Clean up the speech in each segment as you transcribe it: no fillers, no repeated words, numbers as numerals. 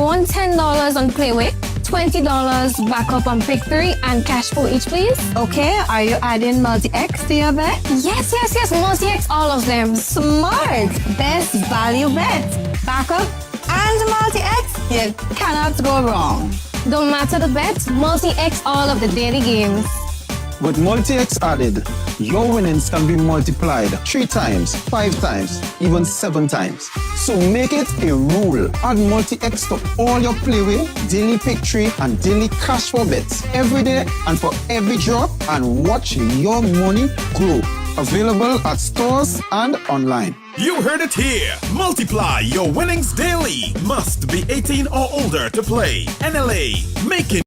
want $10 on Playway, $20 back up on Pick 3, and cash for each, please? Okay, are you adding multi-X to your bet? Yes, multi-X, all of them. Smart! Best value bet. Backup and multi-X. You cannot go wrong. Don't matter the bet, multi-X all of the daily games. With multi-X added, your winnings can be multiplied 3 times, 5 times, even 7 times. So make it a rule. Add multi-X to all your Playway, daily pick 3, and daily cash for bets every day and for every drop, and watch your money grow. Available at stores and online. You heard it here. Multiply your winnings daily. Must be 18 or older to play. NLA. Make it.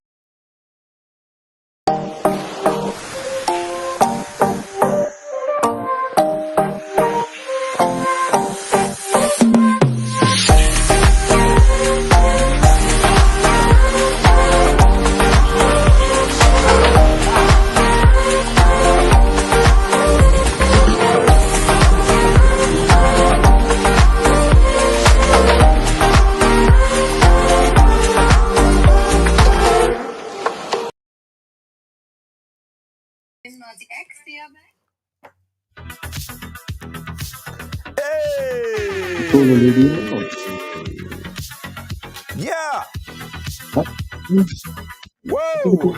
Yeah. Whoa.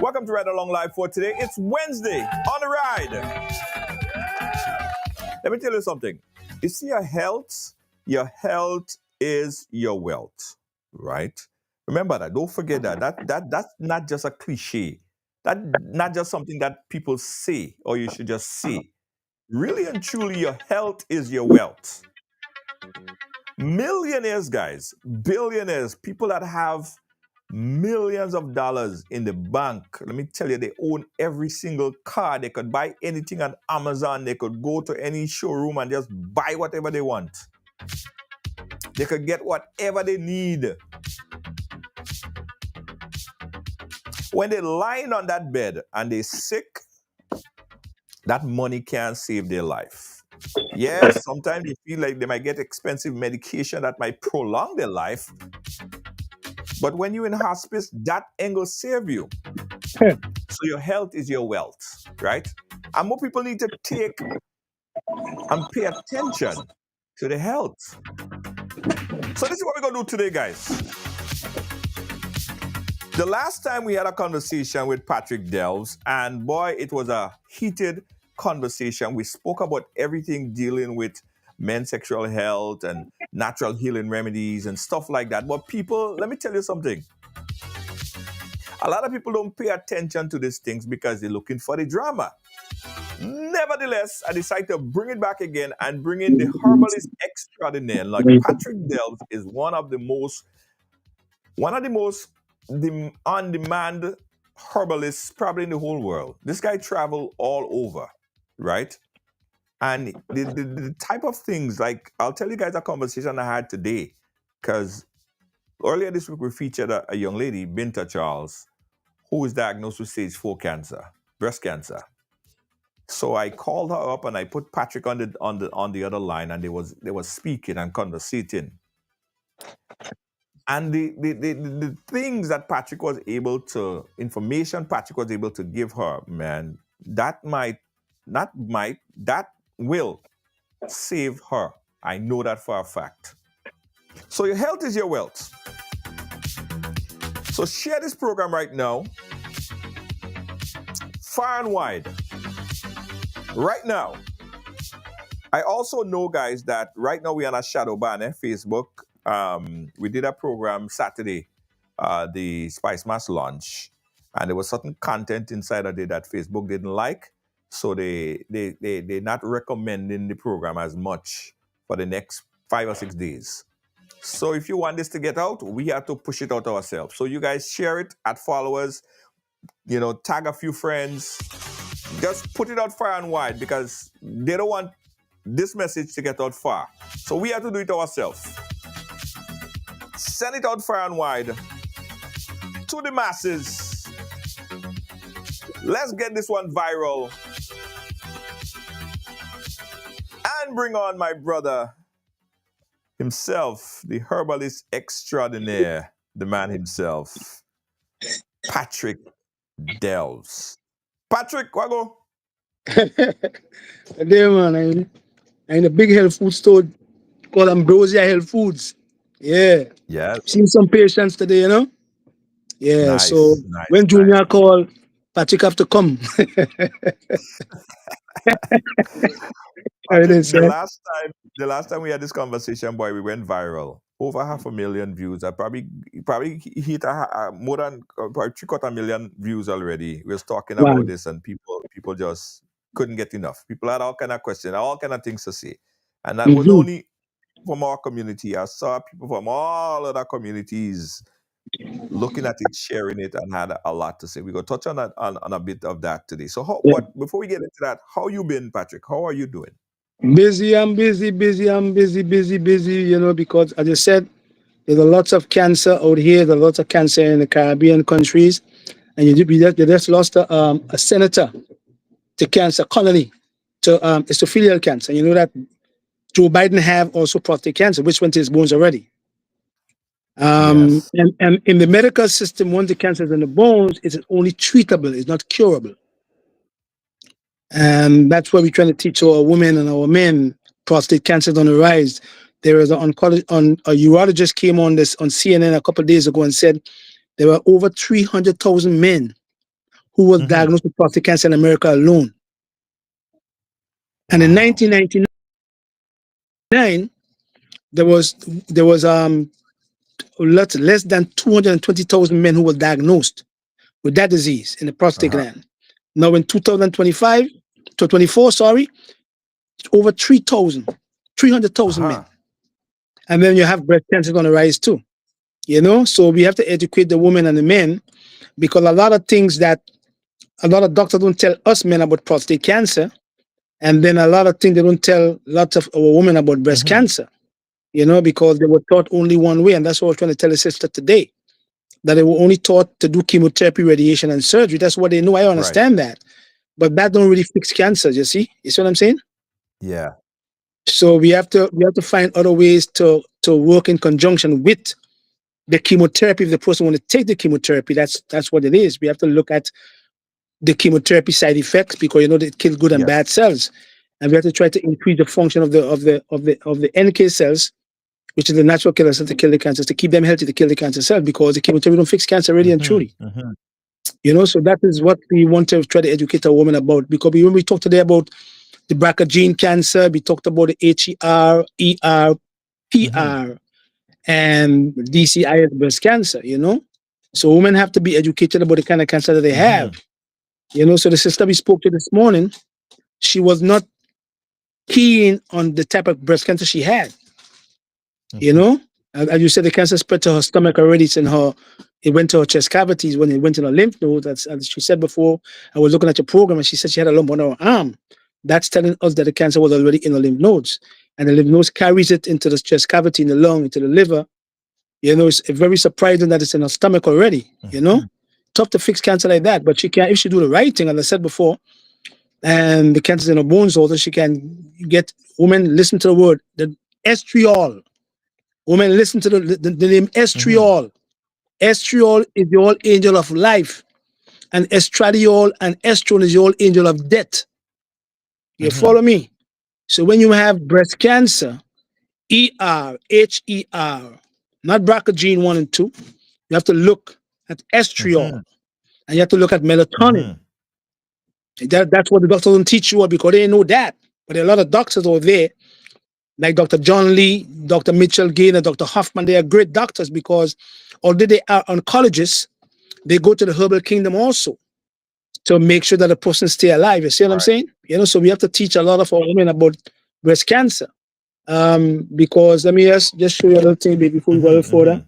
Welcome to Ride Along Live for today. It's Wednesday on the ride. Let me tell you something. You see, your health is your wealth, right? Remember that. Don't forget that. That's not just a cliche. That's not just something that people say or you should just say. Really and truly, your health is your wealth. Millionaires, guys, billionaires, people that have millions of dollars in the bank. Let me tell you, they own every single car. They could buy anything on Amazon. They could go to any showroom and just buy whatever they want. They could get whatever they need. When they're lying on that bed and they're sick, that money can't save their life. Yes, sometimes they feel like they might get expensive medication that might prolong their life. But when you're in hospice, that ain't gonna save you. So your health is your wealth, right? And more people need to take and pay attention to the health. So this is what we're gonna do today, guys. The last time we had a conversation with Patrick Delves, and boy, it was a heated conversation. We spoke about everything dealing with men's sexual health and natural healing remedies and stuff like that. But people, let me tell you something. A lot of people don't pay attention to these things because they're looking for the drama. Nevertheless, I decided to bring it back again and bring in the herbalist extraordinaire. Like Patrick Delves is one of the most on-demand herbalists probably in the whole world. This guy traveled all over, right? And the type of things, like, I'll tell you guys a conversation I had today, because earlier this week we featured a young lady, Binta Charles, who was diagnosed with stage 4 cancer, breast cancer. So I called her up and I put Patrick on the other line, and they was speaking and conversating. And the things that information Patrick was able to give her, man, that will save her. I know that for a fact. So your health is your wealth. So share this program right now, far and wide. Right now. I also know, guys, that right now we're on a shadow ban, Facebook. We did a program Saturday, the Spice Mass launch, and there was certain content inside of it that Facebook didn't like, so they're not recommending the program as much for the next 5 or 6 days. So if you want this to get out, we have to push it out ourselves. So you guys share it, add followers, tag a few friends, just put it out far and wide, because they don't want this message to get out far. So we have to do it ourselves. Send it out far and wide to the masses. Let's get this one viral and bring on my brother, himself, the herbalist extraordinaire, the man himself, Patrick Delves. Patrick, wago. There, man, I'm in a big health food store called Ambrosia Health Foods. Yeah. Yes. Seen some patients today, you know? Yeah, so Nice, nice, when nice. Junior called, Patrick have to come. Patrick, Say, the last time we had this conversation, boy, we went viral. Over 500,000 views. I probably hit more than probably 750,000 views already. We was talking wow. about this, and people just couldn't get enough. People had all kind of questions, all kind of things to say, and that was only from our community. I saw people from all other communities looking at it, sharing it, and had a lot to say. We're gonna touch on that on a bit of that today. So, what before we get into that, how you been, Patrick? How are you doing? Busy, I'm busy, you know, because as I said, there's a lots of cancer out here, there's lots of cancer in the Caribbean countries, and you just lost a senator to cancer, Connolly, to esophageal cancer. You know that Joe Biden have also prostate cancer, which went to his bones already. Yes. And in the medical system, once the cancer is in the bones, it's only treatable, it's not curable. And that's why we're trying to teach our women and our men prostate cancer is on the rise. There is a urologist came on CNN a couple of days ago and said there were over 300,000 men who was diagnosed with prostate cancer in America alone. And in 1999, there was less than 220,000 men who were diagnosed with that disease in the prostate gland. Now in 2024, over 300,000 men. And then you have breast cancer on the rise too. You know, so we have to educate the women and the men, because a lot of things that a lot of doctors don't tell us men about prostate cancer, and then a lot of things they don't tell lots of our women about breast cancer, you know, because they were taught only one way. And that's what I was trying to tell the sister today, that they were only taught to do chemotherapy, radiation, and surgery. That's what they know. I understand that. But that don't really fix cancer, you see? You see what I'm saying? Yeah. So we have to find other ways to work in conjunction with the chemotherapy. If the person want to take the chemotherapy, that's what it is. We have to look at the chemotherapy side effects, because you know it kills good and bad cells, and we have to try to increase the function of the NK cells, which is the natural killer cells to kill the cancers, to keep them healthy, to kill the cancer cells, because the chemotherapy don't fix cancer really and truly. You know, so that is what we want to try to educate a woman about, because when we talked today about the BRCA gene cancer, we talked about the HER, ER, PR, and DCIS breast cancer, you know? So women have to be educated about the kind of cancer that they have. You know, so the sister we spoke to this morning, she was not keen on the type of breast cancer she had. You know? As you said, the cancer spread to her stomach already. It went to her chest cavities when it went in her lymph nodes. As she said before, I was looking at your program and she said she had a lump on her arm. That's telling us that the cancer was already in the lymph nodes. And the lymph nodes carries it into the chest cavity, in the lung, into the liver. You know, it's very surprising that it's in her stomach already, you know? Tough to fix cancer like that, but she can, if she do the right thing, as I said before, and the cancer's in her bones also, she can get, women, listen to the word, the estriol. Women, listen to the name estriol. Estriol is the old angel of life, and estradiol and estrone is the old angel of death. You follow me? So when you have breast cancer, ER, HER, not BRCA gene 1 and 2, you have to look at estriol, and you have to look at melatonin. That's what the doctors don't teach you, because they know that. But there are a lot of doctors over there, like Dr. John Lee, Dr. Mitchell Gaynor, Dr. Hoffman. They are great doctors, because although they are oncologists, they go to the herbal kingdom also to make sure that the person stay alive. You see what I'm saying? You know, so we have to teach a lot of our women about breast cancer. Because let me just show you a little thing before we go further.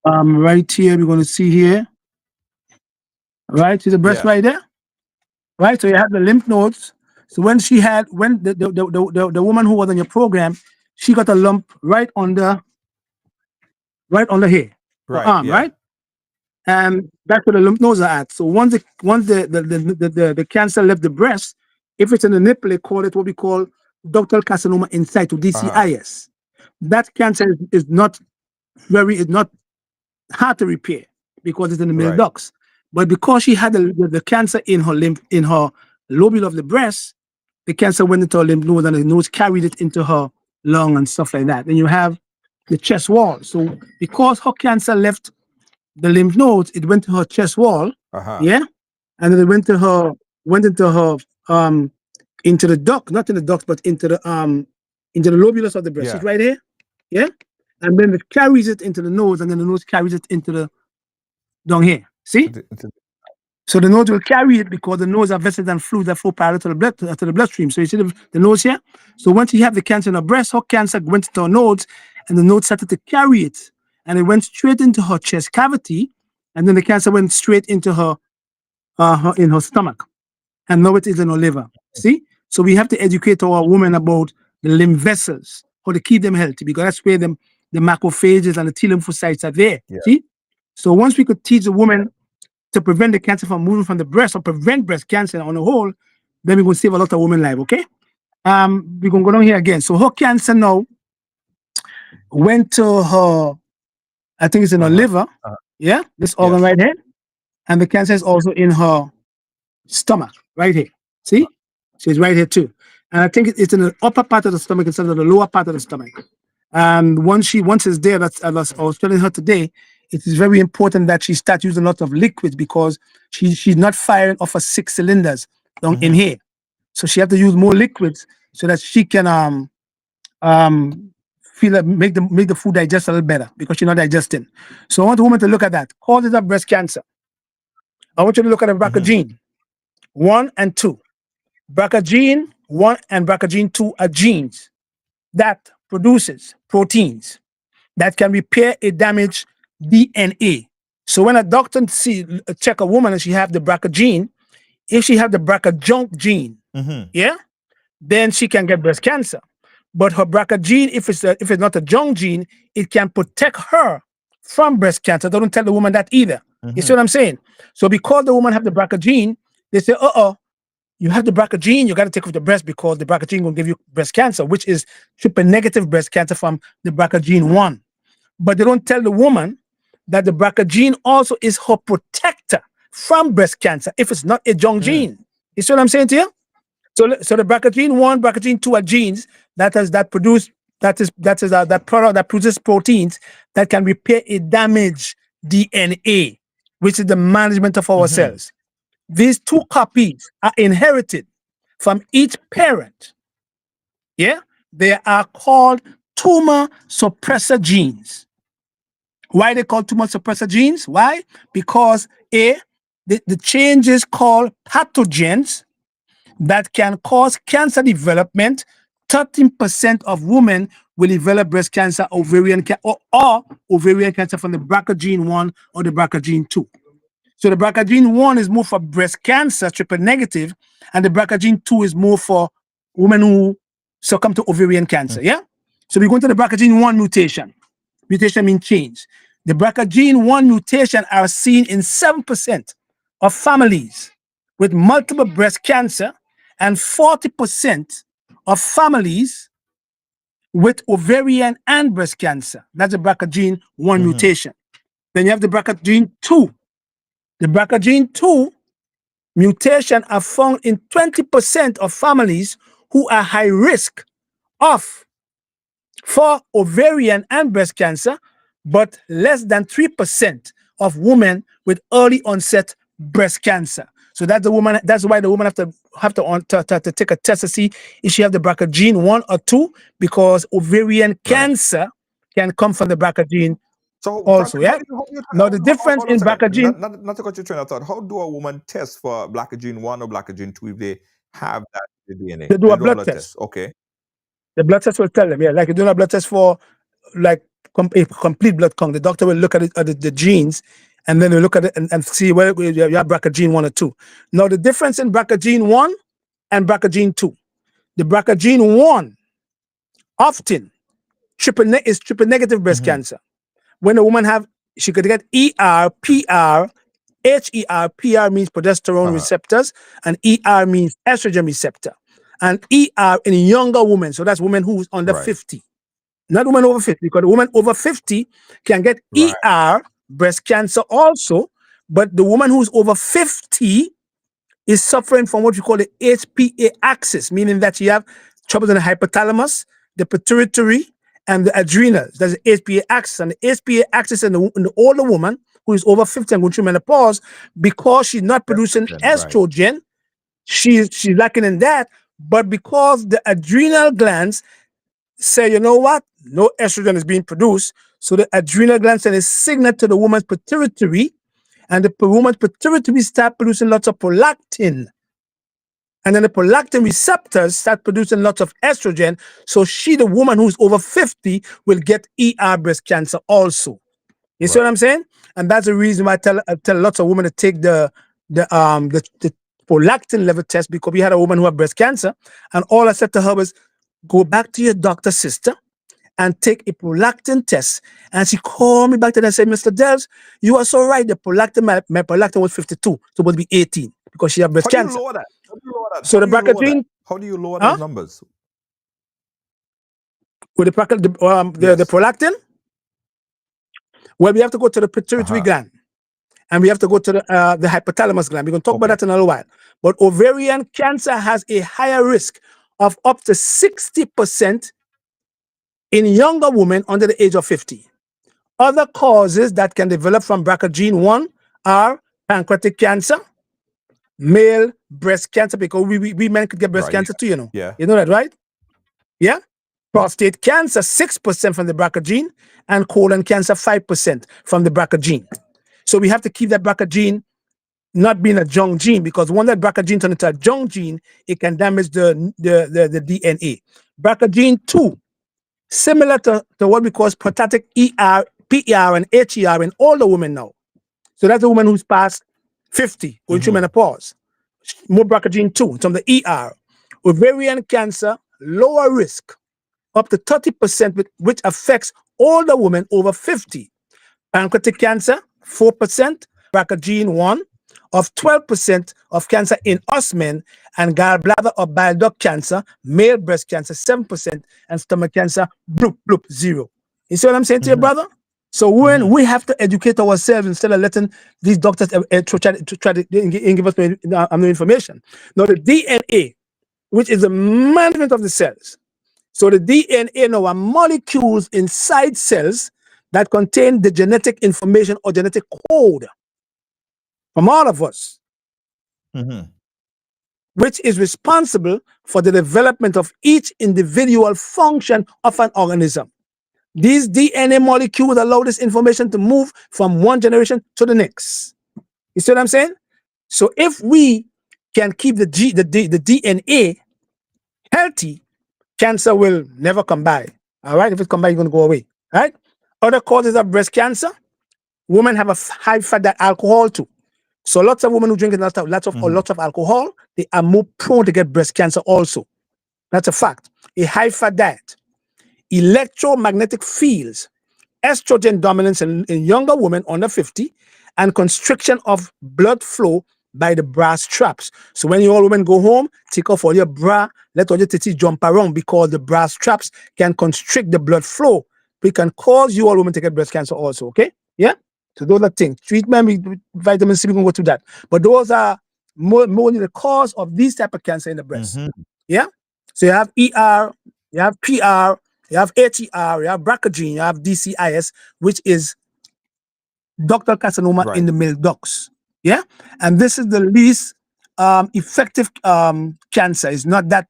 Right here, we're going to see here. Right, see the breast right there? Right, so you have the lymph nodes. So when the woman who was on your program, she got a lump right on the here, her arm, right? And that's where the lymph nodes are at. So once the cancer left the breast, if it's in the nipple, they call it what we call ductal carcinoma in situ, DCIS. that cancer is not hard to repair because it's in the middle Right. ducts. But because she had the cancer in her lobule of the breast, the cancer went into her lymph node and the nose carried it into her lung and stuff like that. Then you have the chest wall. So because her cancer left the lymph nodes, it went to her chest wall. Yeah. And then it went into her into the duct, not in the ducts, but into the lobulus of the breast. Yeah. It's right here. Yeah. And then it carries it into the nose, and then the nose carries it into the down here. See? So the nose will carry it because the nose are vessels and fluids that flow parallel to the bloodstream. So you see the nose here? So once you have the cancer in the breast, her cancer went into her nodes, and the node started to carry it. And it went straight into her chest cavity, and then the cancer went straight into her in her stomach. And now it is in her liver. See? So we have to educate our women about the lymph vessels, how to keep them healthy, because that's where the macrophages and the T lymphocytes are there. Yeah. See? So once we could teach the woman to prevent the cancer from moving from the breast or prevent breast cancer on the whole, then we're going to save a lot of women life, okay? We're going to go down here again. So her cancer now went to her, I think it's in her liver, yeah, this organ right here. And the cancer is also in her stomach, right here. See? So it's right here too. And I think it's in the upper part of the stomach instead of the lower part of the stomach. And once it's there, that's I was telling her today, it is very important that she start using a lot of liquids because she's not firing off of 6 cylinders down in here. So she have to use more liquids so that she can feel like make the food digest a little better because she's not digesting. So I want the woman to look at that. Causes of breast cancer. I want you to look at the BRCA gene 1 and 2. BRCA gene 1 and BRCA gene 2 are genes that produces proteins that can repair a damaged DNA. So when a doctor check a woman and she have the BRCA gene, if she have the BRCA junk gene, yeah, then she can get breast cancer. But her BRCA gene, if it's not a junk gene, it can protect her from breast cancer. They don't tell the woman that either. You see what I'm saying? So because the woman have the BRCA gene, they say, you have the BRCA gene, you got to take off the breast because the BRCA gene will give you breast cancer, which is triple negative breast cancer from the BRCA gene 1. But they don't tell the woman that the BRCA gene also is her protector from breast cancer if it's not a junk gene. You see what I'm saying to you? So the BRCA gene 1, BRCA gene 2 are genes that product that produces proteins that can repair a damaged DNA, which is the management of our cells. These 2 copies are inherited from each parent. Yeah, they are called tumor suppressor genes. Why they call tumor suppressor genes? Why? Because the changes called pathogens that can cause cancer development. 13% of women will develop breast cancer, ovarian cancer, or ovarian cancer from the BRCA gene 1 or the BRCA gene 2. So the BRCA gene 1 is more for breast cancer, triple negative, and the BRCA gene 2 is more for women who succumb to ovarian cancer. Yeah? So we go into the BRCA gene 1 mutation. Mutation means change. The BRCA gene 1 mutation are seen in 7% of families with multiple breast cancer and 40% of families with ovarian and breast cancer. That's the BRCA gene 1 mutation. Then you have the BRCA gene 2. The BRCA gene 2 mutation are found in 20% of families who are high risk for ovarian and breast cancer, but less than 3% of women with early onset breast cancer. So that's why the woman have to take a test to see if she have the BRCA gene 1 or 2, because ovarian cancer can come from the BRCA gene also. Yeah. Now the difference in BRCA gene. Not to cut your train of thought. How do a woman test for BRCA gene 1 or BRCA gene 2 if they have that in the DNA? They do a blood test. Okay. The blood test will tell them, yeah, like you're doing a blood test for like a complete blood count. The doctor will look at the genes, and then they look at it and see whether you have BRCA gene 1 or 2. Now the difference in BRCA gene 1 and BRCA gene 2. The BRCA gene 1 often is triple negative breast cancer. When a woman she could get ER, PR, HER. PR means progesterone receptors, and ER means estrogen receptor. And ER in a younger woman, so that's women who's under 50. not women over 50, because the woman over 50 can get Right. ER breast cancer also, but the woman who's over 50 is suffering from what we call the HPA axis, meaning that you have trouble in the hypothalamus, the pituitary, and the adrenals. There's the HPA axis, and the HPA axis in the older woman who is over 50 and going through menopause, because she's not producing estrogen, she's lacking in that. But because the adrenal glands say, you know what, no estrogen is being produced, so the adrenal glands send a signal to the woman's pituitary, and the woman's pituitary start producing lots of prolactin. And then the prolactin receptors start producing lots of estrogen. So the woman who's over 50, will get ER breast cancer also. You see what I'm saying? And that's the reason why I tell lots of women to take the prolactin level test, because we had a woman who had breast cancer, and all I said to her was, go back to your doctor, sister, and take a prolactin test. And she called me back then and said, Mr. Delves, you are so right. The prolactin, my prolactin was 52, supposed to be 18, because she had breast cancer. How do you lower that? How do you lower that? So the BRCA gene. How do you lower those numbers? With the prolactin? Well, we have to go to the pituitary gland, and we have to go to the hypothalamus gland. We're going to talk about that in a little while. But ovarian cancer has a higher risk of up to 60% in younger women under the age of 50. Other causes that can develop from BRCA gene 1 are pancreatic cancer, male breast cancer, because we men could get breast cancer too, you know. Yeah. You know that, right? Yeah. Prostate cancer, 6% from the BRCA gene, and colon cancer, 5% from the BRCA gene. So we have to keep that BRCA gene not being a junk gene, because once that BRCA gene turns into a junk gene, it can damage the DNA. BRCA gene 2, similar to what we call prostatic ER, PR, and HER in older women now. So that's a woman who's past 50, going through menopause. More BRCA gene 2, from the ER. Ovarian cancer, lower risk, up to 30%, which affects older women over 50. Pancreatic cancer, 4%, BRCA gene 1, of 12% of cancer in us men, and gallbladder or bile duct cancer, male breast cancer, 7%, and stomach cancer, 0. You see what I'm saying to you, brother? So when we have to educate ourselves instead of letting these doctors try to give us no information. Now, the DNA, which is the management of the cells. So the DNA now are molecules inside cells that contain the genetic information or genetic code from all of us, which is responsible for the development of each individual function of an organism. These DNA molecules allow this information to move from one generation to the next. You see what I'm saying? So if we can keep the DNA healthy, cancer will never come by. All right? If it come by, it's going to go away. All right? Other causes of breast cancer, women have a high fat alcohol too. So lots of women who drink lots of alcohol, they are more prone to get breast cancer also. That's a fact. A high fat diet, electromagnetic fields, estrogen dominance in younger women under 50, and constriction of blood flow by the bra straps. So when you all women go home, take off all your bra, let all your titties jump around, because the bra straps can constrict the blood flow. It can cause you all women to get breast cancer also, okay? Yeah? So those are things. Treatment with vitamin C, we can go through that. But those are more the cause of these type of cancer in the breast. Yeah? So you have ER, you have PR, you have HER, you have BRCA gene, you have DCIS, which is ductal carcinoma in the male ducts. Yeah? And this is the least effective cancer. It's not that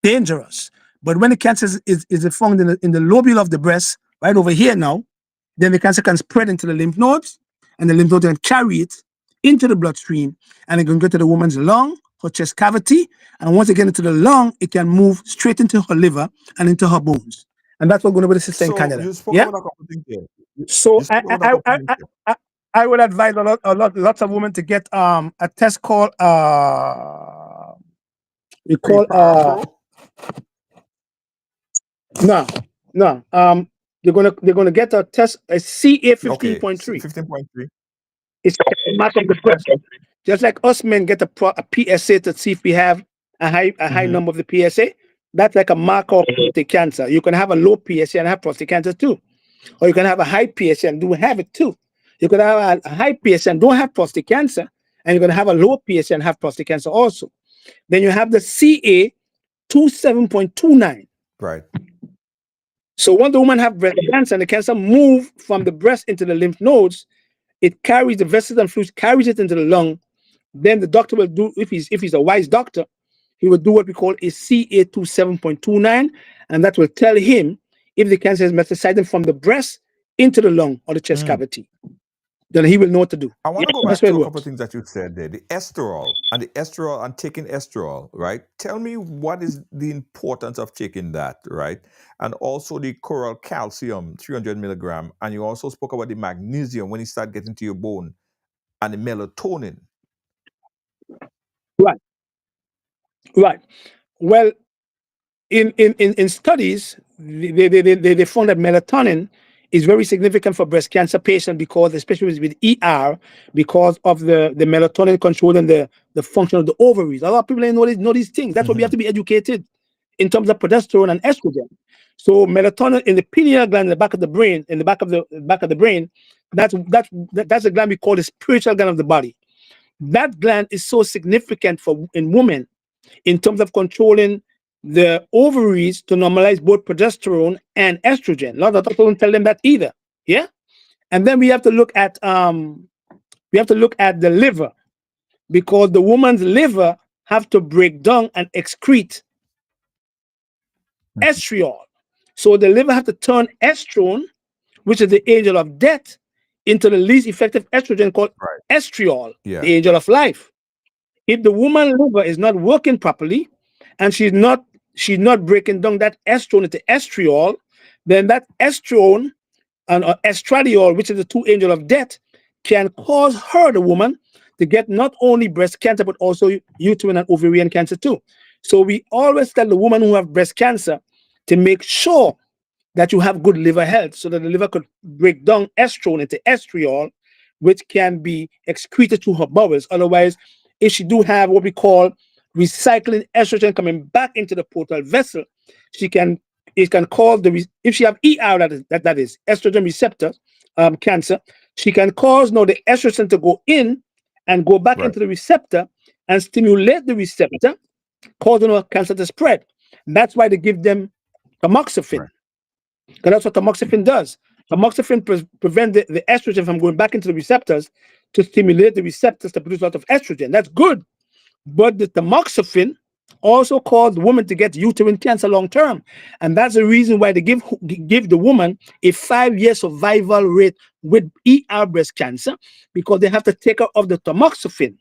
dangerous. But when the cancer is found in the lobule of the breast, right over here now, then the cancer can spread into the lymph nodes, and the lymph nodes can carry it into the bloodstream, and it can go to the woman's lung, her chest cavity, and once it gets into the lung, it can move straight into her liver and into her bones. And that's what's going to be the system in Canada. You spoke about a couple of things here. So I would advise lots of women to get a test called they're gonna get a test, a CA 15.3. 15.3. It's a mark of the breast. Just like us men get a PSA to see if we have a high number of the PSA. That's like a marker of prostate cancer. You can have a low PSA and have prostate cancer too. Or you can have a high PSA and do have it too. You can have a high PSA and don't have prostate cancer, and you're going to have a low PSA and have prostate cancer also. Then you have the CA 27.29. Right. So when the woman have breast cancer and the cancer move from the breast into the lymph nodes, it carries the vessels and fluids, carries it into the lung. Then the doctor will do, if he's a wise doctor, he will do what we call a CA 27.29, and that will tell him if the cancer is metastasizing from the breast into the lung or the chest cavity. Then he will know what to do. I want to go back that's to where it a couple works. of things that you said there. The estrol and taking estrol, right? Tell me what is the importance of taking that, right? And also the coral calcium, 300 milligram. And you also spoke about the magnesium when you start getting to your bone, and the melatonin. Right. Well, in studies, they found that melatonin is very significant for breast cancer patients, because especially with ER, because of the melatonin controlling the function of the ovaries. A lot of people ain't know these things. That's why we have to be educated in terms of progesterone and estrogen. So melatonin in the pineal gland in the back of the brain, that's a gland we call the spiritual gland of the body. That gland is so significant in women in terms of controlling the ovaries to normalize both progesterone and estrogen. A lot of doctors don't tell them that either. Yeah. And then we have to look at the liver, because the woman's liver have to break down and excrete estriol. So the liver have to turn estrone, which is the angel of death, into the least effective estrogen called estriol, the angel of life. If the woman's liver is not working properly and she's not breaking down that estrone into estriol, then that estrone and estradiol, which is the two angels of death, can cause her, the woman, to get not only breast cancer but also uterine and ovarian cancer too. So we always tell the woman who have breast cancer to make sure that you have good liver health, so that the liver could break down estrone into estriol, which can be excreted through her bowels. Otherwise, if she do have what we call recycling estrogen coming back into the portal vessel, it can cause if she have ER, that is estrogen receptor cancer, she can cause the estrogen to go in and go back into the receptor and stimulate the receptor, causing her cancer to spread. That's why they give them tamoxifen, because that's what tamoxifen does. Tamoxifen prevents the estrogen from going back into the receptors to stimulate the receptors to produce a lot of estrogen. That's good. But the tamoxifen also caused women to get uterine cancer long term. And that's the reason why they give the woman a 5-year survival rate with ER breast cancer, because they have to take her off the tamoxifen.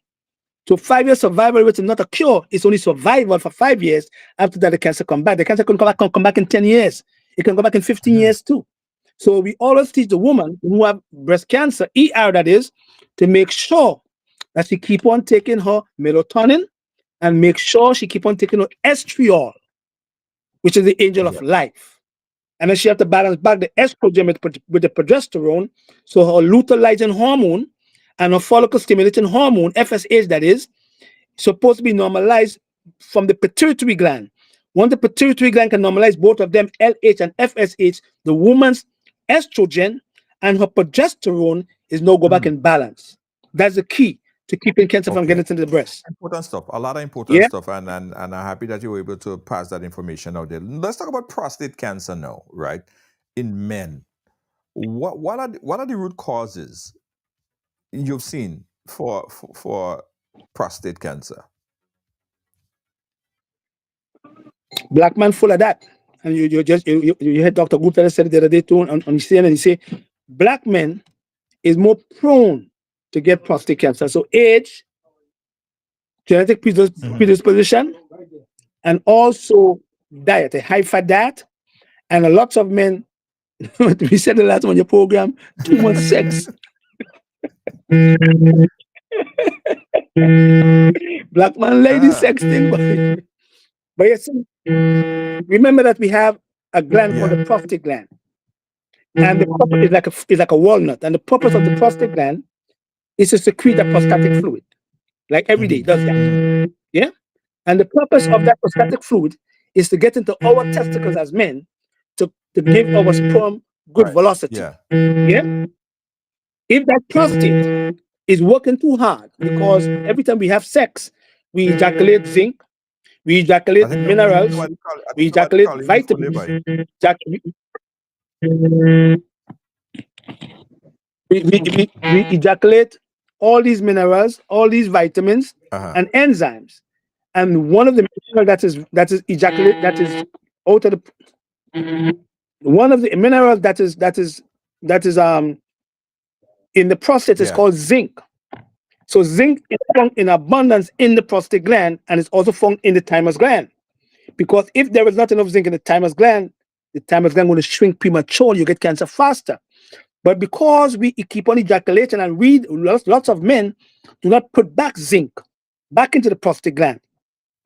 So 5-year survival rate is not a cure. It's only survival for 5 years. After that, the cancer come back. The cancer can come back in 10 years. It can go back in 15 years too. So we always teach the woman who have breast cancer, ER that is, to make sure that she keep on taking her melatonin and make sure she keep on taking her estriol, which is the angel of life. And then she have to balance back the estrogen with the progesterone, so her luteinizing hormone and her follicle stimulating hormone, FSH that is, supposed to be normalized from the pituitary gland. Once the pituitary gland can normalize both of them, LH and FSH, the woman's estrogen and her progesterone is now go back in balance. That's the key to keeping cancer from getting into the breast. Important stuff, a lot of important stuff, and I'm happy that you were able to pass that information out there. Let's talk about prostate cancer now, right? In men, what are the root causes you've seen for prostate cancer? Black man full of that, and you heard Dr. Gupta said it the other day too on CNN. He say black men is more prone to get prostate cancer. So age, genetic predisposition, and also diet, a high-fat diet, and a lot of men, we said the last one on your program, too much sex. Black man, lady sex thing. But you see, remember that we have a gland called the prostate gland. And the purpose is like a walnut. And the purpose of the prostate gland is to secrete a prostatic fluid. Like every day, it does that. Yeah? And the purpose of that prostatic fluid is to get into our testicles as men to give our sperm good velocity. Yeah. Yeah. If that prostate is working too hard because every time we have sex, we ejaculate zinc, we ejaculate minerals, we ejaculate vitamins, we ejaculate all these minerals, all these vitamins and enzymes. And one of the minerals that is ejaculate that is out of the one of the minerals that is in the prostate is called zinc. So zinc is found in abundance in the prostate gland, and it's also found in the thymus gland. Because if there is not enough zinc in the thymus gland going to shrink prematurely, you get cancer faster. But because we keep on ejaculating, and lots of men do not put back zinc back into the prostate gland,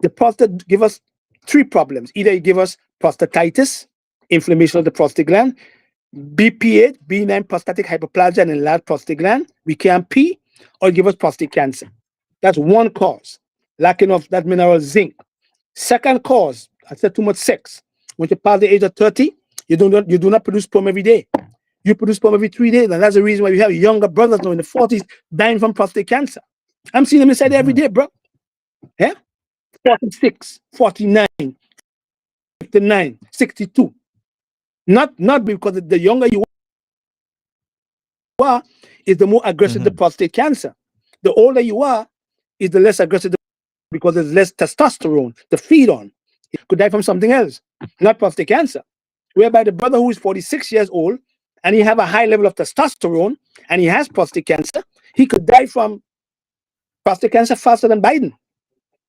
the prostate give us three problems. Either it give us prostatitis, inflammation of the prostate gland, BPH, benign prostatic hyperplasia and enlarged prostate gland, we can't pee, or give us prostate cancer. That's one cause, lacking of that mineral zinc. Second cause, I said too much sex. When you pass the age of 30, you do not produce sperm every day. You produce sperm every 3 days, and that's the reason why we have younger brothers now in the 40s dying from prostate cancer. I'm seeing them inside every day, bro. Yeah? 46, 49, 59, 62. Not because the younger you are, is the more aggressive the prostate cancer. The older you are, is the less aggressive because there's less testosterone to feed on. It could die from something else, not prostate cancer. Whereby the brother who is 46 years old and he have a high level of testosterone and he has prostate cancer, he could die from prostate cancer faster than Biden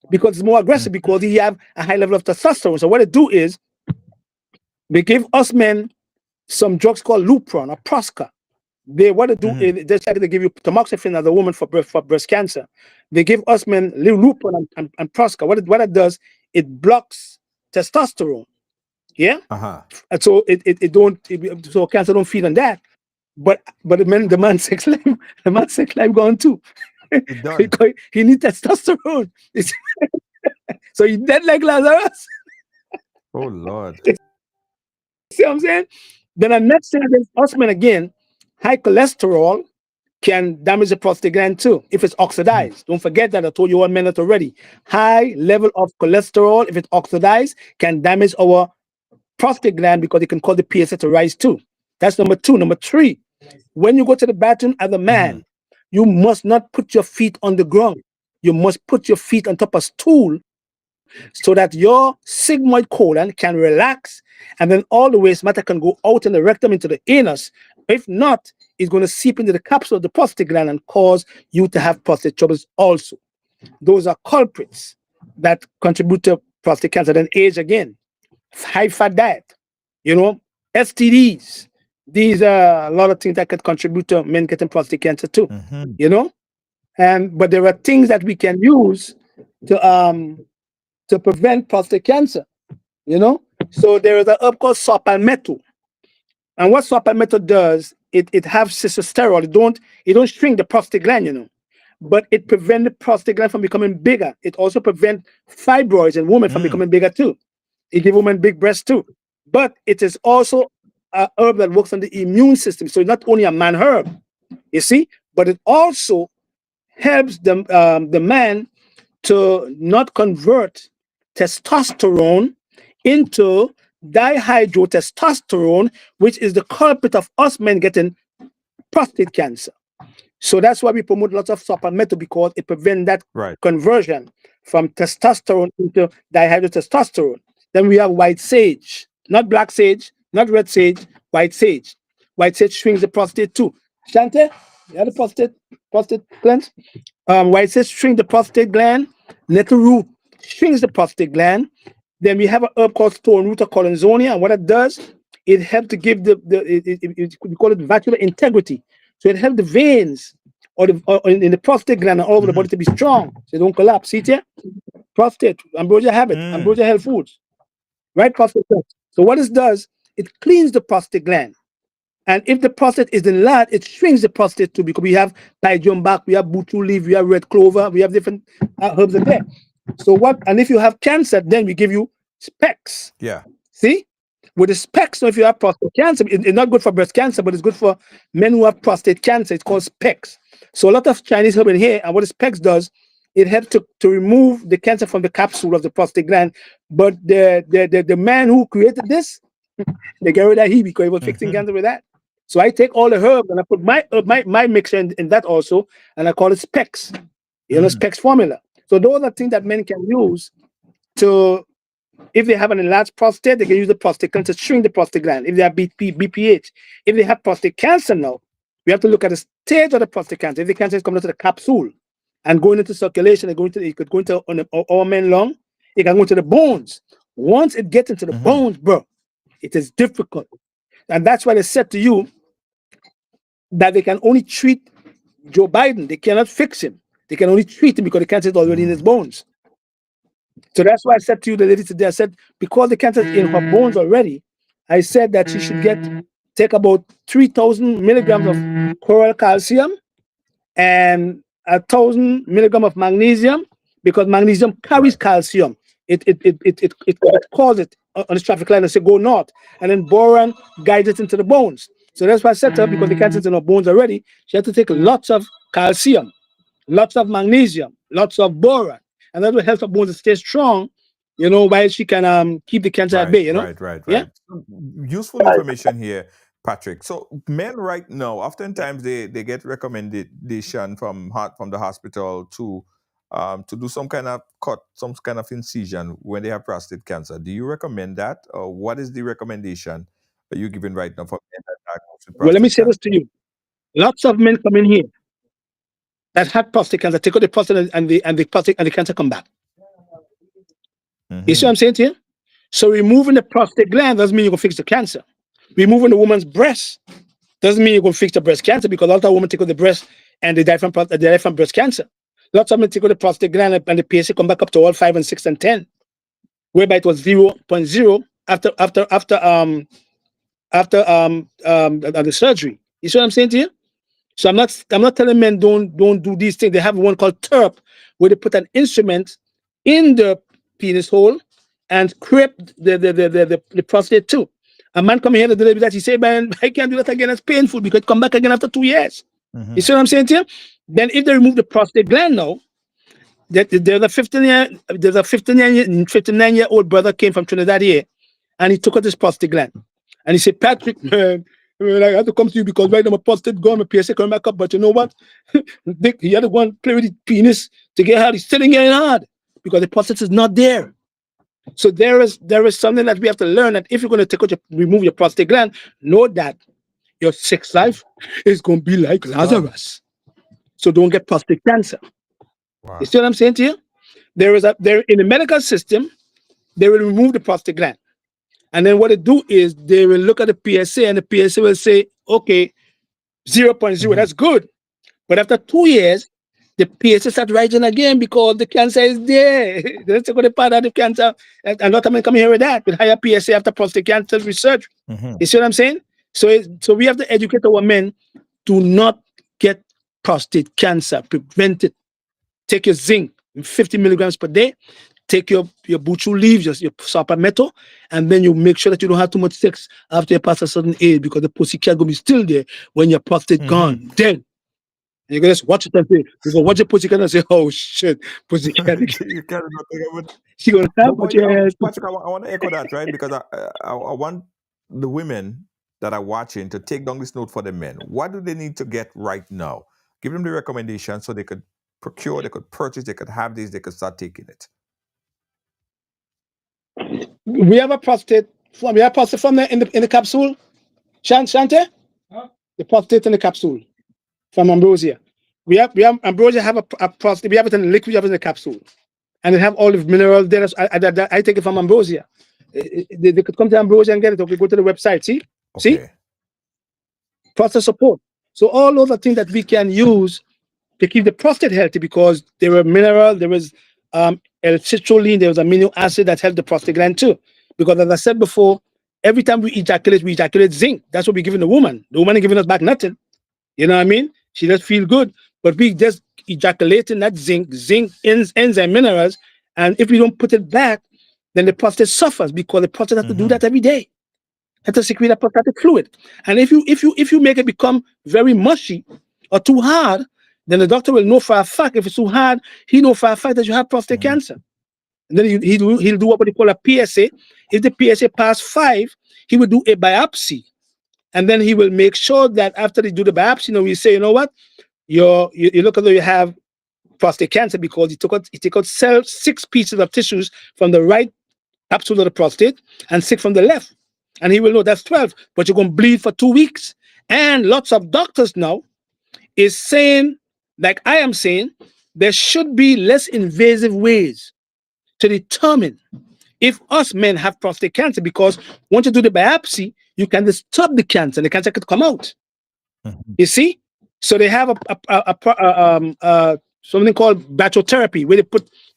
because it's more aggressive because he have a high level of testosterone. So what they do is they give us men some drugs called Lupron or Prosca. What they do is they give you tamoxifen as a woman for breast cancer. They give us men Lupron and Prosca. What it does, it blocks testosterone. Yeah. And so so cancer don't feed on that. But the man's sex life gone too. Because he needs testosterone. So he's dead like Lazarus. Oh Lord. See what I'm saying? Then the next thing against us men again, high cholesterol can damage the prostate gland too if it's oxidized. Don't forget that I told you 1 minute already. High level of cholesterol, if it's oxidized, can damage our prostate gland because it can cause the PSA to rise too. That's number 2. Number 3, when you go to the bathroom as a man, you must not put your feet on the ground. You must put your feet on top of a stool so that your sigmoid colon can relax, and then all the waste matter can go out in the rectum into the anus. If not, it's going to seep into the capsule of the prostate gland and cause you to have prostate troubles also. Those are culprits that contribute to prostate cancer. Then age again, high fat diet, STDs. These are a lot of things that could contribute to men getting prostate cancer too, but there are things that we can use to prevent prostate cancer, So there is a herb called saw palmetto. And what saw palmetto does, it has testosterone. It don't shrink the prostate gland, but it prevents the prostate gland from becoming bigger. It also prevents fibroids in women from becoming bigger too. It gives women big breasts too. But it is also a herb that works on the immune system. So it's not only a man herb, you see, but it also helps the man to not convert testosterone into dihydrotestosterone, which is the culprit of us men getting prostate cancer. So that's why we promote lots of saw palmetto, because it prevents that conversion from testosterone into dihydrotestosterone. Then we have white sage, not black sage, not red sage, white sage. White sage shrinks the prostate too. Shante, you have the prostate gland? White sage shrinks the prostate gland. Nettle root shrinks the prostate gland. Then we have a herb called stone root or colonzonia, and what it does, it helps to give we call it vascular integrity. So it helps the veins or in the prostate gland and all over the body to be strong, so they don't collapse. See here? Prostate, Ambrosia Habit, Ambrosia Health Foods, right? Prostate. So what it does, it cleans the prostate gland. And if the prostate is enlarged, it shrinks the prostate too, because we have pygeon bark, we have butu leaf, we have red clover, we have different herbs in there. So and if you have cancer, then we give you specs. Yeah. See? With the specs, so if you have prostate cancer, it's not good for breast cancer, but it's good for men who have prostate cancer. It's called specs. So a lot of Chinese herb in here, and what the specs does, it helps to remove the cancer from the capsule of the prostate gland. But the man who created this, they get rid of he because he was fixing cancer with that. So I take all the herbs and I put my mixture in that also, and I call it specs. You know, specs formula. So those are things that men can use to, if they have an enlarged prostate, they can use the prostate gland to shrink the prostate gland. If they have BPH, if they have prostate cancer now, we have to look at the stage of the prostate cancer. If the cancer is coming into the capsule and going into circulation, it could go into all men lung, it can go into the bones. Once it gets into the bones, bro, it is difficult. And that's why they said to you that they can only treat Joe Biden. They cannot fix him. They can only treat him because the cancer is already in his bones. So that's why I said to you the lady today, I said, because the cancer is in her bones already, I said that she should take about 3,000 milligrams of coral calcium and 1,000 milligrams of magnesium, because magnesium carries calcium. It calls it on the traffic light and say go north, and then boron guides it into the bones. So that's why I said to her, because the cancer is in her bones already, she had to take lots of calcium, lots of magnesium, lots of boron, and that will help her bones to stay strong, you know, while she can keep the cancer at bay, you know? Right. Yeah. Useful information here, Patrick. So men right now, oftentimes they get recommendation from the hospital to do some kind of cut, some kind of incision when they have prostate cancer. Do you recommend that? Or what is the recommendation that you're giving right now for men that are diagnosed with Well, let me prostate say cancer? this to you. Lots of men come in here that had prostate cancer, take out the prostate and the prostate and the cancer come back. You see what I'm saying to you? So removing the prostate gland doesn't mean you're gonna fix the cancer. Removing the woman's breast doesn't mean you're gonna fix the breast cancer, because a lot of women take out the breast and they die from breast cancer. Lots of men take out the prostate gland and the PSA come back up to all 5 and 6 and 10, whereby it was 0.0 after the surgery. You see what I'm saying to you? So I'm not telling men don't do these things. They have one called TERP, where they put an instrument in the penis hole and scrape the prostate too. A man come here to deliver that, he say, man, I can't do that again. It's painful because it come back again after 2 years. You see what I'm saying to you? Then if they remove the prostate gland now, there's a 59-year-old brother came from Trinidad here, and he took out his prostate gland. And he said, Patrick, man, I had to come to you because right now my prostate gone, my PSA coming back up. But you know what? He had to go and play with his penis to get hard. He's sitting here hard because the prostate is not there. So there is something that we have to learn, that if you're going to remove your prostate gland, know that your sex life is going to be like Lazarus. So don't get prostate cancer. Wow. You see what I'm saying to you? There in the medical system, they will remove the prostate gland. And then what they do is they will look at the PSA, and the PSA will say, okay, 0.0, that's good. But after 2 years, the PSA start rising again because the cancer is there. That's a good part of the cancer. And a lot of men come here with that, with higher PSA after prostate cancer research. You see what I'm saying? So we have to educate our men to not get prostate cancer, prevent it. Take your zinc, 50 milligrams per day. Take your buchu leaves, your sapamento, and then you make sure that you don't have too much sex after you pass a certain age, because the pussy cat gonna be still there when your prostate gone. Then and you can just watch it and say, you go watch your pussy cat and say, oh shit, pussy cat. You can't She gonna have Patrick, I want to echo that, right? Because I want the women that are watching to take down this note for the men. What do they need to get right now? Give them the recommendation so they could procure, they could purchase, they could have this, they could start taking it. We have a prostate form. We have prostate form in the capsule. Shante? Huh? The prostate in the capsule from Ambrosia. We have Ambrosia have a prostate. We have it in the liquid, we have it in the capsule. And they have all the minerals there. I take it from Ambrosia. They could come to Ambrosia and get it, or we go to the website. See? Okay. See? Prostate support. So all those are things that we can use to keep the prostate healthy, because there were mineral, there was L-citrulline, there was amino acid that helped the prostate gland too. Because as I said before, every time we ejaculate zinc. That's what we're giving the woman. The woman is giving us back nothing. You know what I mean? She just feel good. But we just ejaculating that zinc enzyme minerals, and if we don't put it back, then the prostate suffers because the prostate has to do that every day. Has to secrete that prostatic fluid. And if you make it become very mushy or too hard, then the doctor will know for a fact. If it's too hard, he know for a fact that you have prostate cancer. And then he'll do what we call a PSA. If the PSA pass 5, he will do a biopsy. And then he will make sure that after they do the biopsy, we say, you know what? You look as though you have prostate cancer because he took out 6 pieces of tissues from the right capsule of the prostate and 6 from the left. And he will know that's 12, but you're going to bleed for 2 weeks. And lots of doctors now is saying, like I am saying, there should be less invasive ways to determine if us men have prostate cancer, because once you do the biopsy, you can disturb the cancer and the cancer could come out. You see? So they have something called bacteriotherapy, where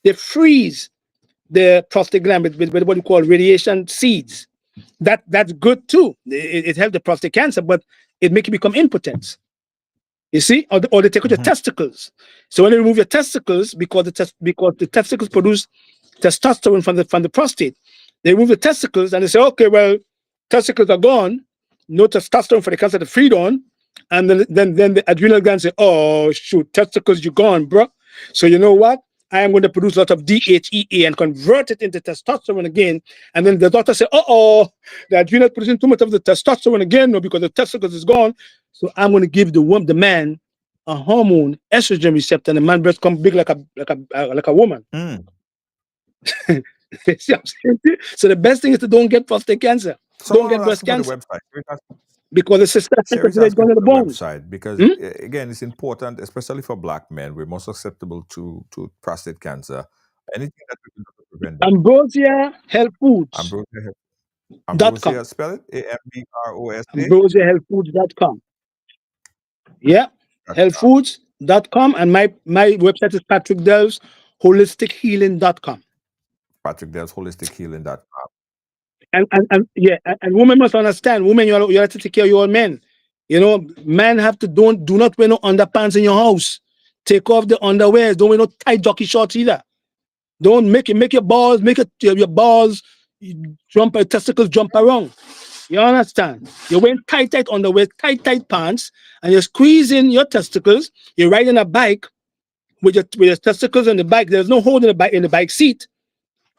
they freeze the prostate gland with what you call radiation seeds. That's good too. It helps the prostate cancer, but it makes you become impotent. You see, or they take out your testicles. So when they remove your testicles, because the testicles produce testosterone from the prostate, they remove the testicles and they say, okay, well, testicles are gone, no testosterone for the cancer to feed on, and then the adrenal gland say, oh shoot, testicles, you're gone, bro. So you know what? I am going to produce a lot of DHEA and convert it into testosterone again. And then the doctor say, the adrenal producing too much of the testosterone again, no, because the testicles is gone. So I'm going to give the man a hormone, estrogen receptor, and the man breast come big like a woman. See what I'm saying? So the best thing is to don't get prostate cancer. Don't get breast cancer. Because the system is going to the bones. Because again, it's important, especially for black men. We're more susceptible to prostate cancer. Anything that we can do to prevent that. Ambrosia Health Foods. Ambrosia, spell it AMBROSA. AmbrosiaHealthFoods.com. Yeah, healthfoods.com, and my website is Patrick Delves HolisticHealing.com. Patrick Delves HolisticHealing.com. And women must understand. Women, you have to take care of your men. Men have to do not wear no underpants in your house. Take off the underwear. Don't wear no tight jockey shorts either. Don't make your balls jump, your testicles jump around. You understand? You're wearing tight underwear, tight pants, and you're squeezing your testicles. You're riding a bike with your testicles on the bike. There's no hole in the bike seat.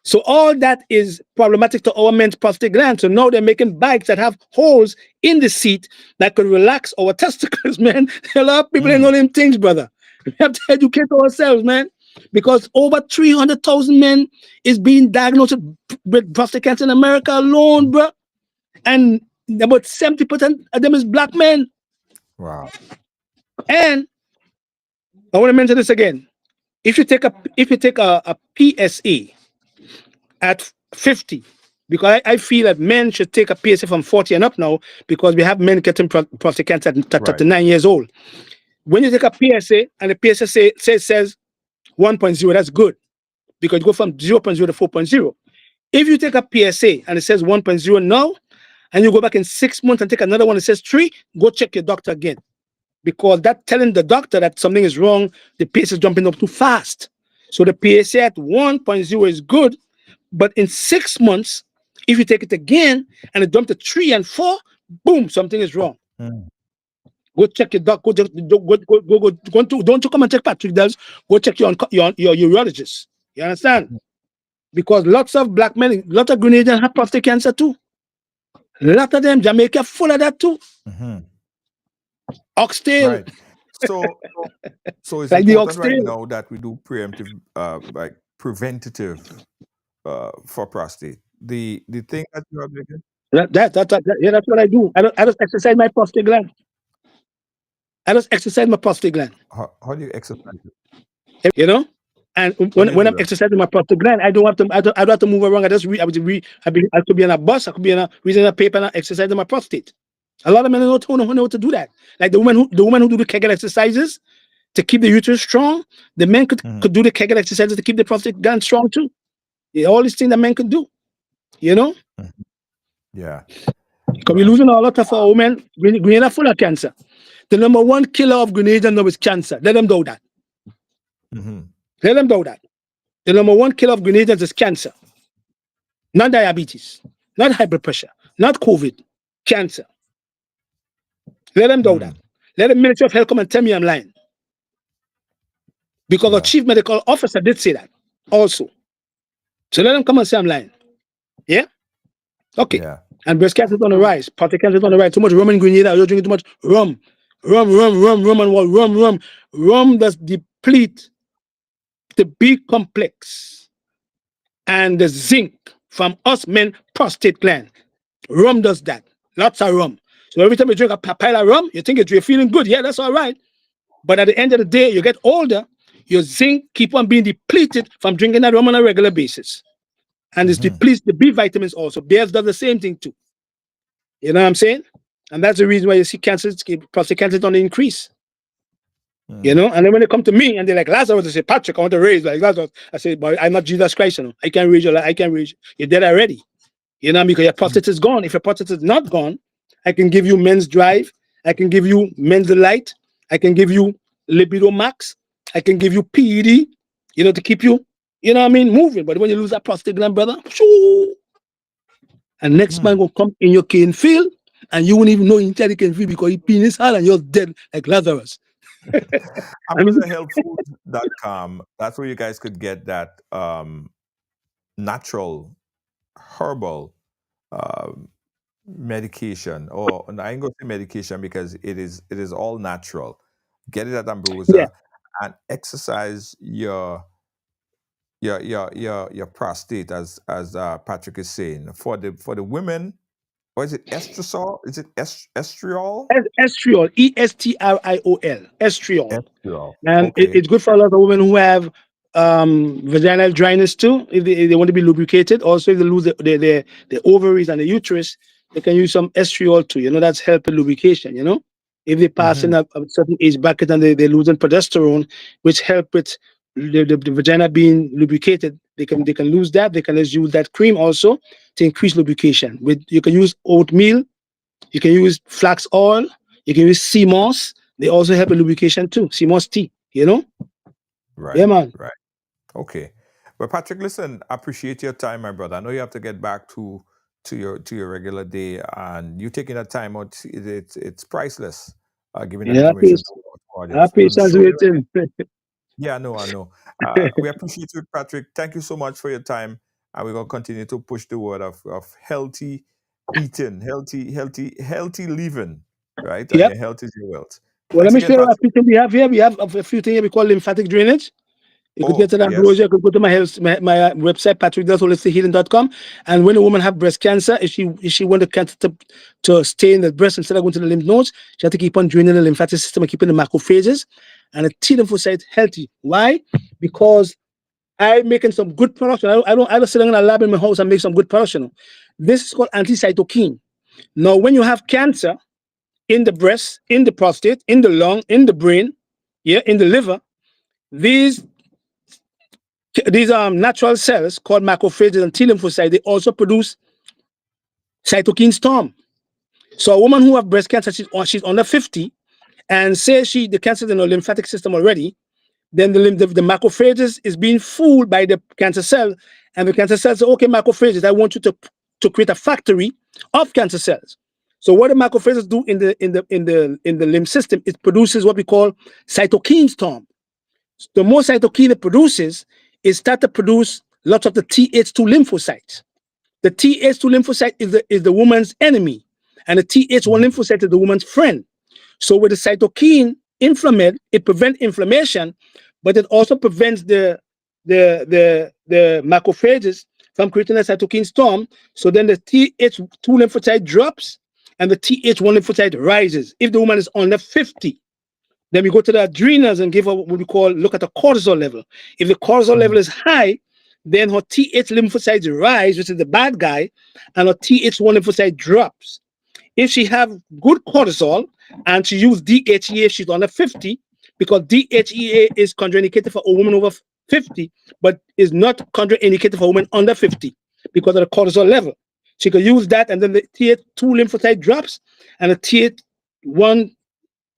So all that is problematic to our men's prostate gland. So now they're making bikes that have holes in the seat that could relax our testicles, man. A lot of people ain't know them things, brother. We have to educate ourselves, man. Because over 300,000 men is being diagnosed with prostate cancer in America alone, bro. And about 70% of them is black men. Wow. And I want to mention this again. If you take a PSA at 50, because I feel that men should take a PSA from 40 and up now, because we have men getting prostate cancer at 39 years old. When you take a PSA and the PSA says 1.0, that's good, because you go from 0.0 to 4.0. If you take a PSA and it says 1.0 now, and you go back in 6 months and take another one that says 3, go check your doctor again, because that's telling the doctor that something is wrong. The PSA is jumping up too fast. So the PSA at 1.0 is good, but in 6 months, if you take it again and it jumps to 3 and 4, boom, something is wrong. Go check your doctor. Don't you come and check Patrick Delves. Go check your urologist. You understand? Because lots of black men, lots of Grenadians have prostate cancer too. A lot of them, Jamaica full of that too. Oxtail. Right. So it's like important right now that we do preemptive, like preventative for prostate. The thing that you are making. That's what I do. I just exercise my prostate gland. How do you exercise it? And when I'm exercising my prostate gland, I don't have to move around. I could be on a bus, I could be reading a paper and exercising my prostate. A lot of men don't know how to do that. Like the woman who do the Kegel exercises to keep the uterus strong, the men could do the Kegel exercises to keep the prostate gland strong too. All these things that men could do. Yeah. Because we're losing a lot of our women. Grenada full of cancer. The number 1 killer of Grenada now is cancer. Let them know that. Let them know that. The number 1 killer of Grenadians is cancer. not diabetes, not high blood pressure, not COVID, cancer. Let them know that. Let the Ministry of Health come and tell me I'm lying. Because the chief medical officer did say that also. So let them come and say I'm lying. Yeah? Okay. Yeah. And breast cancer is on the rise. Prostate cancer is on the rise. Too much rum in Grenada. You're drinking too much rum. Rum, and what? Rum. Rum does deplete the B complex and the zinc from us men prostate gland. Rum does that. Lots of rum. So every time you drink a pile of rum, you think you're feeling good. Yeah, that's all right. But at the end of the day, you get older, your zinc keep on being depleted from drinking that rum on a regular basis. And it depletes the B vitamins also. Bears does the same thing too. You know what I'm saying? And that's the reason why you see cancer, prostate cancer on the increase. You know, and then when they come to me and they're like, Lazarus, they say, Patrick, I want to raise like Lazarus. I say, but I'm not Jesus Christ, you know. I can't raise your life. I can't raise you. You're dead already. You know, because your prostate is gone. If your prostate is not gone, I can give you men's drive. I can give you men's delight. I can give you libido max. I can give you PED, you know, to keep you, you know what I mean, moving. But when you lose that prostate gland, brother, shoo, and next man will come in your cane field and you won't even know inside the cane field because he penis hard and you're dead like Lazarus. AmazonHealthFood.com. That's where you guys could get that natural herbal medication. Or I ain't gonna say medication because it is all natural. Get it at Ambrosia and exercise your prostate as Patrick is saying. For the women, or is it estradiol? Is it estriol? Estriol, E-S-T-R-I-O-L, estriol. Estriol. And it's good for a lot of women who have vaginal dryness too, if they want to be lubricated. Also, if they lose the ovaries and the uterus, they can use some estriol too. You know, that's helping lubrication, you know. If they pass in a certain age bracket and they're losing progesterone, which help with the vagina being lubricated, they can lose that. They can just use that cream also to increase lubrication. You can use oatmeal, you can use flax oil, you can use sea moss. They also help with lubrication too. Sea moss tea, you know? Right. Yeah, man. Right. Okay. Well, Patrick, listen, I appreciate your time, my brother. I know you have to get back to your regular day, and you taking that time out, it's priceless. Giving that information to our audience. Yeah, I know. We appreciate you, Patrick. Thank you so much for your time, and we're gonna continue to push the word of healthy eating, healthy living, right? And Yep. your health is your wealth. Well, let Thanks me again, show you a Patrick. few things we have here. We have a few things here we call lymphatic drainage. You could get to that Ambrosia. You could go to my website, patrick.holistichealing.com. And when a woman have breast cancer, if she want the cancer to stay in the breast instead of going to the lymph nodes, she has to keep on draining the lymphatic system and keeping the macrophages and the T lymphocyte healthy. Why? Because I'm making some good production. I don't sit in a lab in my house and make some good production. This is called anti-cytokine. Now, when you have cancer in the breast, in the prostate, in the lung, in the brain, in the liver, these natural cells called macrophages and T lymphocytes, they also produce cytokine storm. So a woman who have breast cancer, she's under 50, and say the cancer is in her lymphatic system already, then the macrophages is being fooled by the cancer cell, and the cancer cells say, okay, macrophages, I want you to create a factory of cancer cells. So what the macrophages do in the lymph system, it produces what we call cytokine storm. The more cytokine it produces, it starts to produce lots of the Th2 lymphocytes. The Th2 lymphocyte is the woman's enemy, and the Th1 lymphocyte is the woman's friend. So with the cytokine inflamed, it prevents inflammation, but it also prevents the macrophages from creating a cytokine storm. So then the Th2 lymphocyte drops and the Th1 lymphocyte rises. If the woman is under 50, then we go to the adrenals and give her what we look at the cortisol level. If the cortisol level is high, then her Th lymphocytes rise, which is the bad guy, and her Th1 lymphocyte drops. If she have good cortisol and she use DHEA, she's under 50, because DHEA is contraindicated for a woman over 50, but is not contraindicated for a woman under 50 because of the cortisol level. She could use that, and then the Th2 lymphocyte drops, and the Th1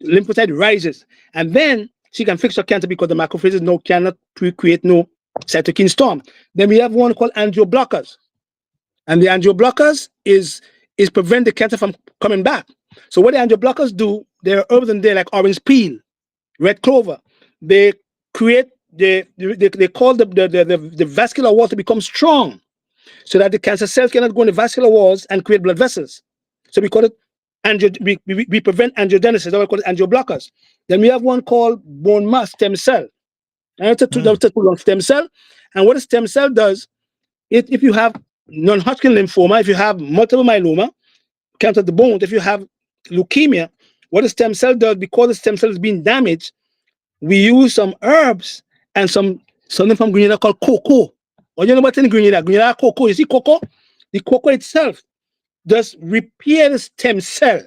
lymphocyte rises, and then she can fix her cancer because the macrophages cannot create no cytokine storm. Then we have one called angio blockers. And the angio blockers is prevent the cancer from coming back. So what the angio blockers do, there are herbs in there like orange peel, red clover. They create they call the vascular wall to become strong, so that the cancer cells cannot go in the vascular walls and create blood vessels. So we call it we prevent angiogenesis. That's why we call it angio blockers. Then we have one called bone marrow stem cell. And it's a stem cell. And what a stem cell does, if you have non-Hodgkin lymphoma, if you have multiple myeloma, cancer of the bone, if you have leukemia, what a stem cell does, because the stem cell is being damaged, we use some herbs and something from Grenada called cocoa. What do you know about in Grenada? Grenada cocoa. You see cocoa? The cocoa itself does repair the stem cell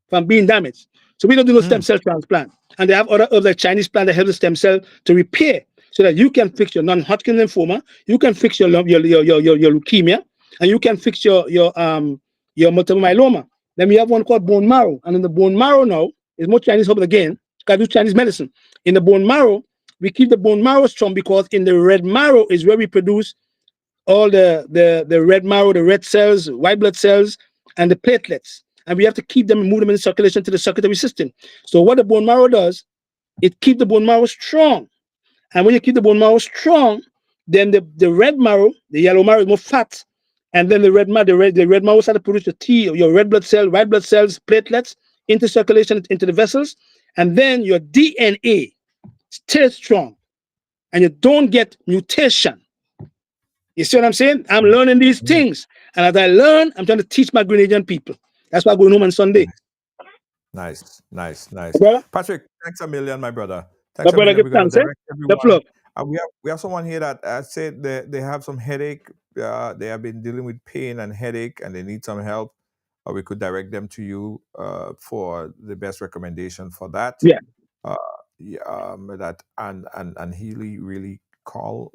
from being damaged. So we don't do no stem cell transplant. And they have other herbs like Chinese plant that help the stem cell to repair, so that you can fix your non-Hodgkin lymphoma, you can fix your leukemia, and you can fix your multiple myeloma. Then we have one called bone marrow. And in the bone marrow now, is more Chinese herbs again. Gotta do Chinese medicine. In the bone marrow, we keep the bone marrow strong, because in the red marrow is where we produce all the red marrow, the red cells, white blood cells, and the platelets. And we have to keep them and move them in circulation to the circulatory system. So what the bone marrow does, it keeps the bone marrow strong. And when you keep the bone marrow strong, then the red marrow, the yellow marrow is more fat. And then the red marrow starts to produce your red blood cell, white blood cells, platelets into circulation, into the vessels. And then your DNA stays strong. And you don't get mutation. You see what I'm saying? I'm learning these things. And as I learn, I'm trying to teach my Grenadian people. That's why I'm going home on Sunday. Nice. Brother? Patrick, thanks a million, my brother. Thanks My brother, give thanks, eh? The floor. We have someone here that said they have some headache. They have been dealing with pain and headache, and they need some help. Or we could direct them to you for the best recommendation for that. Yeah. That and he really call.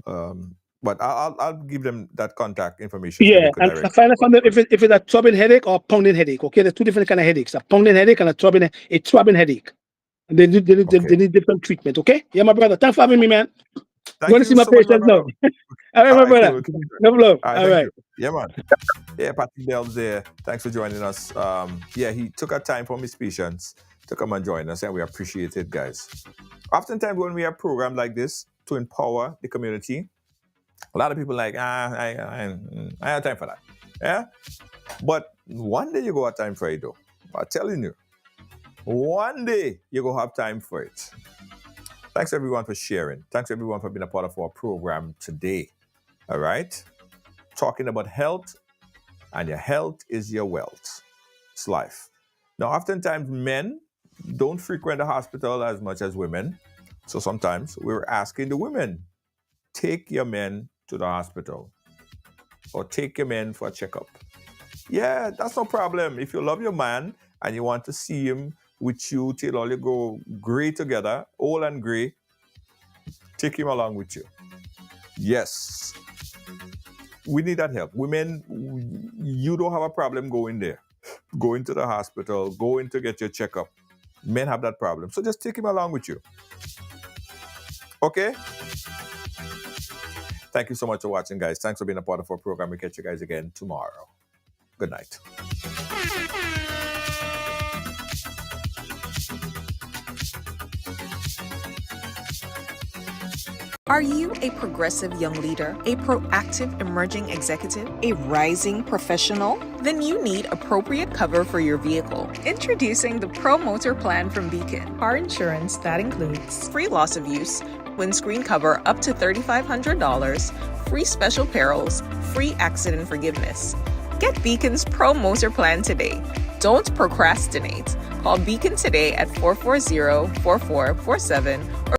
But I'll give them that contact information. Yeah, and find out from them if it's a throbbing headache or pounding headache. Okay, there's two different kind of headaches: a pounding headache and a throbbing headache. And they need different treatment. Okay, yeah, my brother. Thanks for having me, man. Thank you want to see my patient now? All right, my brother. Cool. No love. All right. Yeah, man. Yeah, Patrick Bell's there. Thanks for joining us. He took our time from his patients to come and join us, and we appreciate it, guys. Oftentimes when we have programs like this to empower the community, a lot of people like, I have time for that. Yeah? But one day you go have time for it, though. I'm telling you. One day you go have time for it. Thanks, everyone, for sharing. Thanks, everyone, for being a part of our program today. All right? Talking about health, and your health is your wealth. It's life. Now, oftentimes, men don't frequent the hospital as much as women. So sometimes we're asking the women, take your men to the hospital or take your men for a checkup. Yeah, that's no problem. If you love your man and you want to see him with you till all you go gray together, old and gray, take him along with you. Yes. We need that help. Women, you don't have a problem going there. Going to the hospital, going to get your checkup. Men have that problem. So just take him along with you. Okay? Thank you so much for watching, guys. Thanks for being a part of our program. We'll catch you guys again tomorrow. Good night. Are you a progressive young leader, a proactive emerging executive, a rising professional? Then you need appropriate cover for your vehicle. Introducing the Pro Motor Plan from Beacon. Car insurance that includes free loss of use, windscreen cover up to $3,500, free special perils, free accident forgiveness. Get Beacon's Pro Motor Plan today. Don't procrastinate. Call Beacon today at 440-4447 or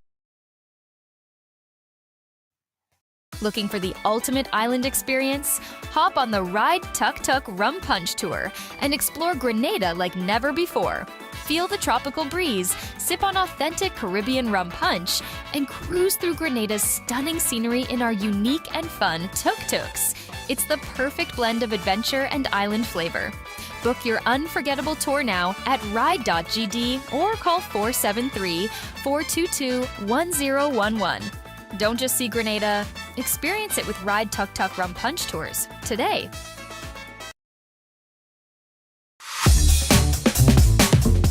Looking for the ultimate island experience? Hop on the Ride Tuk Tuk Rum Punch Tour and explore Grenada like never before. Feel the tropical breeze, sip on authentic Caribbean rum punch, and cruise through Grenada's stunning scenery in our unique and fun tuk-tuks. It's the perfect blend of adventure and island flavor. Book your unforgettable tour now at ride.gd or call 473-422-1011. Don't just see Grenada, Experience it with Ride Tuk Tuk Rum Punch Tours today.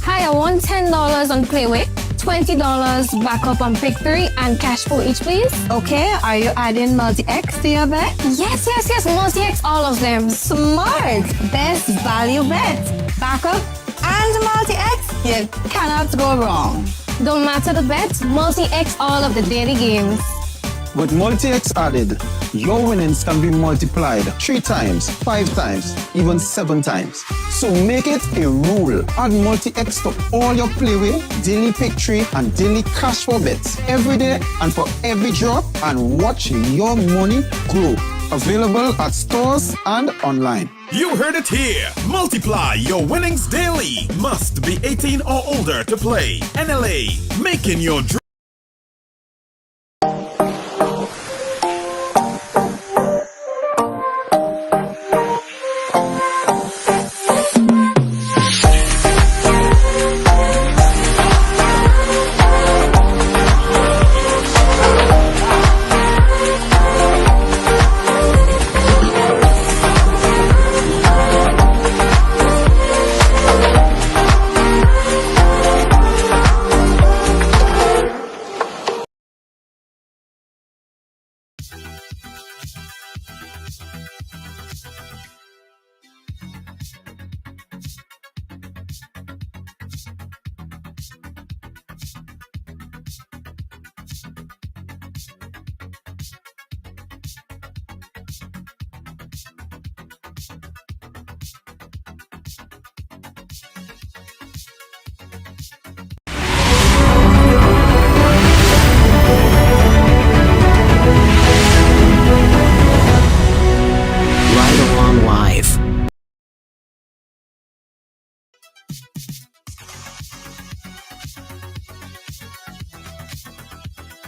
Hi, I won $10 on Playway, $20 backup on Pick 3, and cash for each, please. Okay, are you adding multi-X to your bet? Yes, multi-X, all of them. Smart! Best value bet. Backup and multi-X. You cannot go wrong. Don't matter the bet, multi-X all of the daily games. With multi-X added, your winnings can be multiplied 3 times, 5 times, even 7 times. So make it a rule. Add multi-X to all your Playway, daily pick 3, and daily cash for bets every day and for every drop, and watch your money grow. Available at stores and online. You heard it here. Multiply your winnings daily. Must be 18 or older to play. NLA, making your dream.